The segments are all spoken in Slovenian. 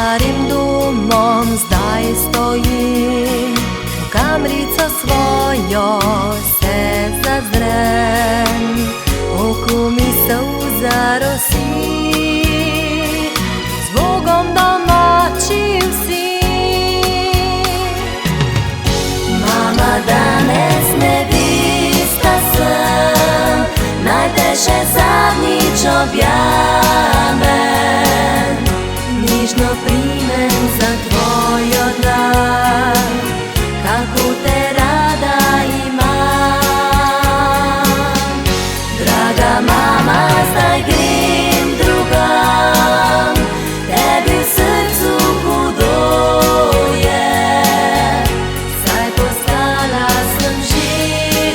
Starim domom zdaj stojim, v kamrico svojo se zazrem, oko mi solza rosi, z Bogom domači vsi. Mama, danes nevista sem, naj te še zadnjič objamem, nižno primem za tvojo dlan, kako te rada imam. Draga mama, zdaj grem drugam, tebi v srcu hudo je, saj postala sem že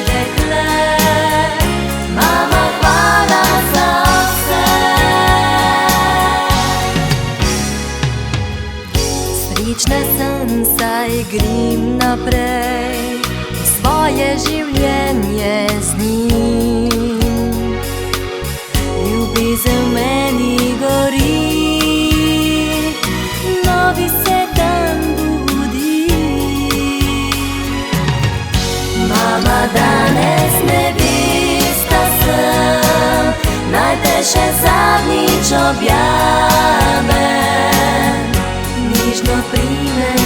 dekle. Mama, hvala za vse. Srečna sem, saj grem naprej v svoje življenje z njim. Ljubezen v meni gori, novi se dan budi. Mama, danes nevista sem, naj te še zadnjič objamem, nižno primem